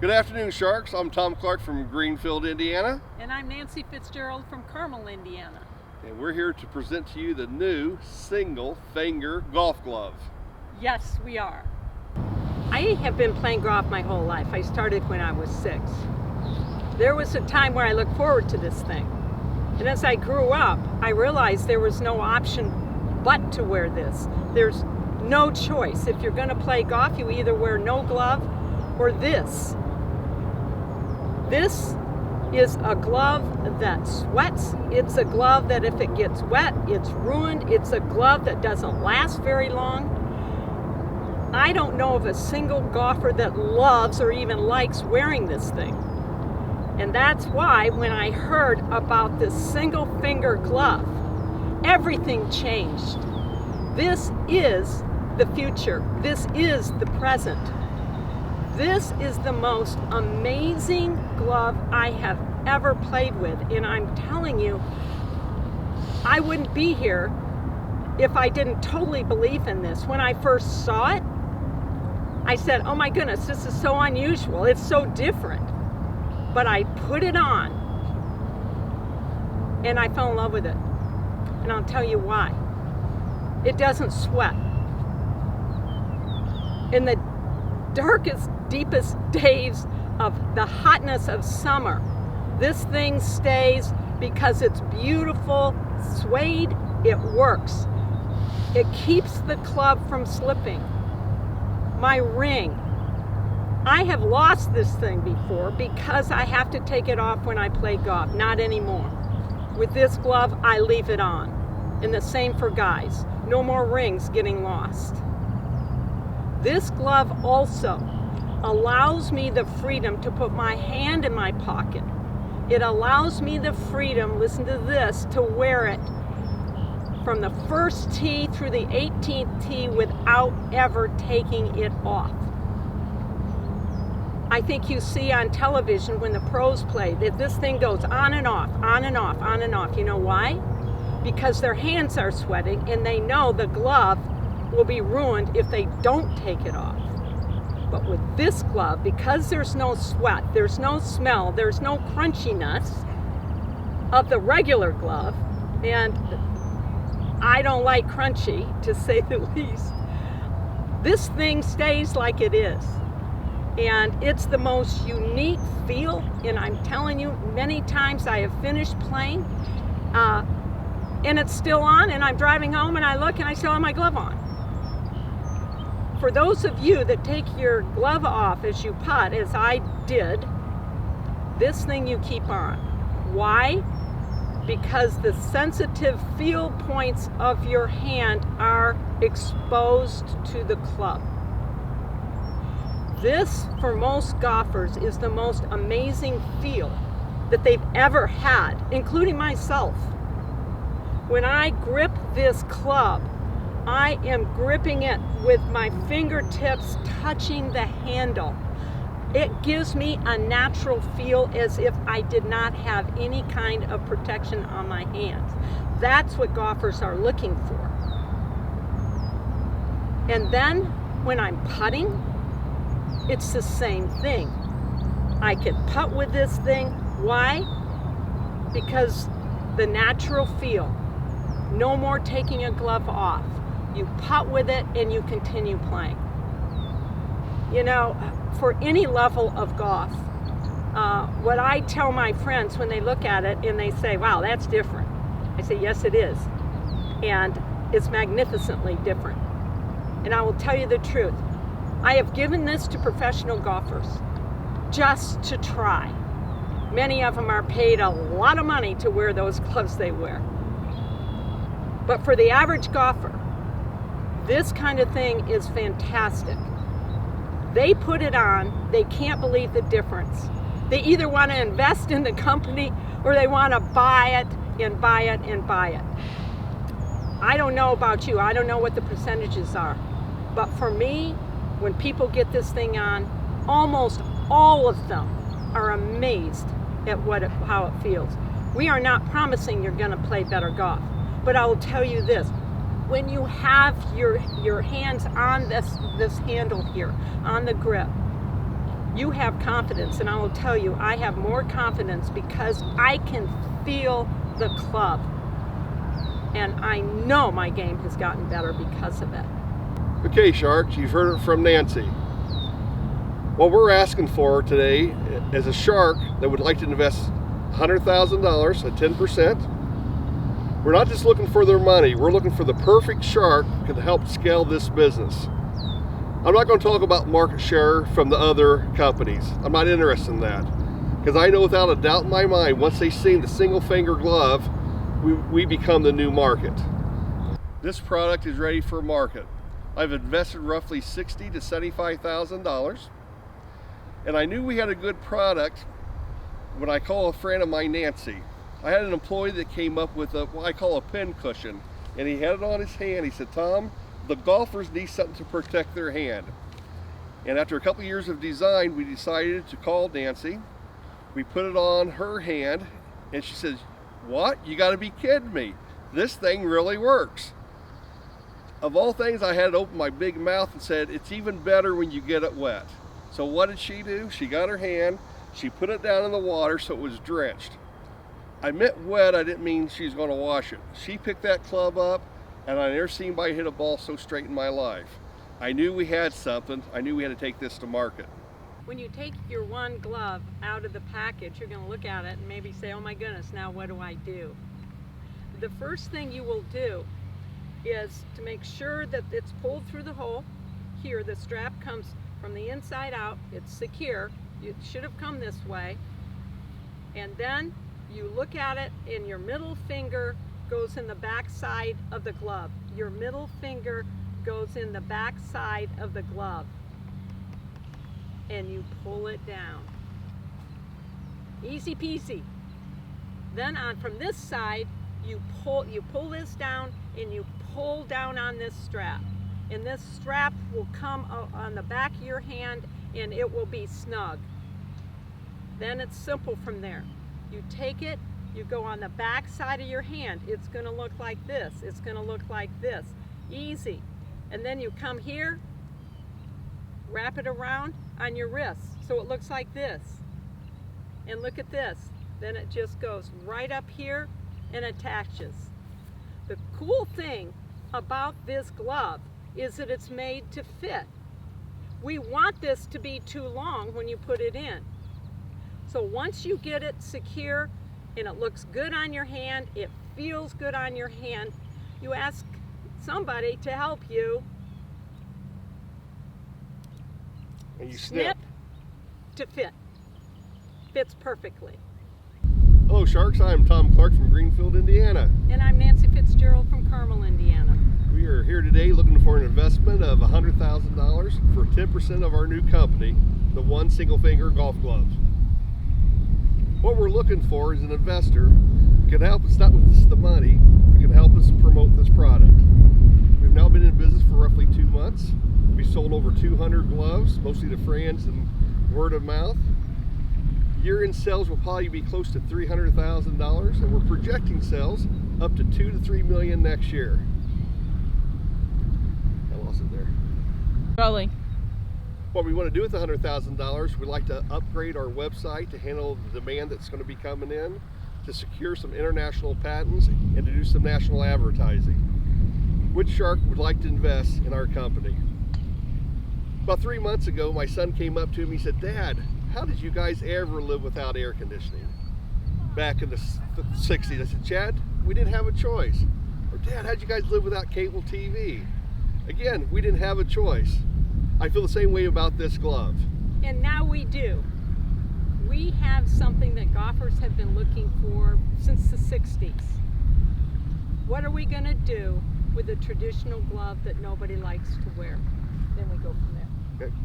Good afternoon, Sharks. I'm Tom Clark from Greenfield, Indiana. And I'm Nancy Fitzgerald from Carmel, Indiana. And we're here to present to you the new single finger golf glove. Yes, we are. I have been playing golf my whole life. I started when I was 6. There was a time where I looked forward to this thing. And as I grew up, I realized there was no option but to wear this. There's no choice. If you're going to play golf, you either wear no glove or this. This is a glove that sweats. It's a glove that if it gets wet, it's ruined. It's a glove that doesn't last very long. I don't know of a single golfer that loves or even likes wearing this thing. And that's why when I heard about this single finger glove, everything changed. This is the future. This is the present. This is the most amazing glove I have ever played with, and I'm telling you, I wouldn't be here if I didn't totally believe in this. When I first saw it, I said, oh my goodness, this is so unusual, it's so different. But I put it on, and I fell in love with it. And I'll tell you why. It doesn't sweat. In the darkest, deepest days of the hotness of summer, this thing stays because it's beautiful suede. It works. It keeps the club from slipping. My ring, I have lost this thing before because I have to take it off when I play golf. Not anymore. With this glove, I leave it on. And the same for guys. No more rings getting lost. This glove also allows me the freedom to put my hand in my pocket. It allows me the freedom, listen to this, to wear it from the first tee through the 18th tee without ever taking it off. I think you see on television when the pros play that this thing goes on and off, on and off, on and off. You know why? Because their hands are sweating and they know the glove will be ruined if they don't take it off. But with this glove, because there's no sweat, there's no smell, there's no crunchiness of the regular glove, and I don't like crunchy, to say the least, this thing stays like it is. And it's the most unique feel, and I'm telling you, many times I have finished playing, and it's still on, and I'm driving home and I look and I still have my glove on. For those of you that take your glove off as you putt, as I did, this thing you keep on. Why? Because the sensitive feel points of your hand are exposed to the club. This, for most golfers, is the most amazing feel that they've ever had, including myself. When I grip this club, I am gripping it with my fingertips touching the handle. It gives me a natural feel as if I did not have any kind of protection on my hands. That's what golfers are looking for. And then when I'm putting, it's the same thing. I can putt with this thing. Why? Because the natural feel. No more taking a glove off. You putt with it and you continue playing. You know, for any level of golf, what I tell my friends when they look at it and they say, wow, that's different. I say, yes, it is. And it's magnificently different. And I will tell you the truth. I have given this to professional golfers just to try. Many of them are paid a lot of money to wear those gloves they wear. But for the average golfer, this kind of thing is fantastic. They put it on, they can't believe the difference. They either want to invest in the company or they want to buy it and buy it and buy it. I don't know about you, I don't know what the percentages are. But for me, when people get this thing on, almost all of them are amazed at how it feels. We are not promising you're going to play better golf, but I will tell you this. When you have your hands on this handle here, on the grip, you have confidence, and I will tell you, I have more confidence because I can feel the club. And I know my game has gotten better because of it. Okay, Sharks, you've heard it from Nancy. What we're asking for today is a shark that would like to invest $100,000 at 10%. We're not just looking for their money, we're looking for the perfect shark that can help scale this business. I'm not going to talk about market share from the other companies. I'm not interested in that. Because I know without a doubt in my mind, once they see the single finger glove, we become the new market. This product is ready for market. I've invested roughly $60,000 to $75,000. And I knew we had a good product when I called a friend of mine, Nancy. I had an employee that came up with what I call a pin cushion. And he had it on his hand. He said, Tom, the golfers need something to protect their hand. And after a couple of years of design, we decided to call Nancy. We put it on her hand, and she says, what? You gotta be kidding me. This thing really works. Of all things, I had to open my big mouth and said, it's even better when you get it wet. So what did she do? She got her hand, she put it down in the water so it was drenched. I meant wet, I didn't mean she's gonna wash it. She picked that club up, and I never seen anybody hit a ball so straight in my life. I knew we had something. I knew we had to take this to market. When you take your one glove out of the package, you're going to look at it and maybe say, oh my goodness, now what do I do? The first thing you will do is to make sure that it's pulled through the hole. Here, the strap comes from the inside out. It's secure. It should have come this way. And then you look at it, and your middle finger goes in the back side of the glove. Your middle finger goes in the back side of the glove. And you pull it down. Easy peasy. Then on from this side, you pull this down, and you pull down on this strap. And this strap will come on the back of your hand, and it will be snug. Then it's simple from there. You take it, you go on the back side of your hand. It's going to look like this. It's going to look like this. Easy. And then you come here, wrap it around on your wrist so it looks like this. And look at this. Then it just goes right up here and attaches. The cool thing about this glove is that it's made to fit. We want this to be too long when you put it in. So once you get it secure and it looks good on your hand, it feels good on your hand, you ask somebody to help you. And you snip to fit. Fits perfectly. Hello Sharks, I'm Tom Clark from Greenfield, Indiana. And I'm Nancy Fitzgerald from Carmel, Indiana. We are here today looking for an investment of $100,000 for 10% of our new company, the One Single Finger Golf Gloves. What we're looking for is an investor who can help us, not with just the money, but can help us promote this product. We've now been in business for roughly 2 months. We've sold over 200 gloves, mostly to friends and word of mouth. Year-end sales will probably be close to $300,000, and we're projecting sales up to $2 to $3 million next year. I lost it there. Rolling. What we want to do with the $100,000, we'd like to upgrade our website to handle the demand that's going to be coming in, to secure some international patents, and to do some national advertising. Which shark would like to invest in our company? About 3 months ago, my son came up to me and said, Dad, how did you guys ever live without air conditioning? Back in the 60s, I said, Chad, we didn't have a choice. Or Dad, how'd you guys live without cable TV? Again, we didn't have a choice. I feel the same way about this glove. And now we do. We have something that golfers have been looking for since the 60s. What are we going to do with a traditional glove that nobody likes to wear? Then we go from there. Okay.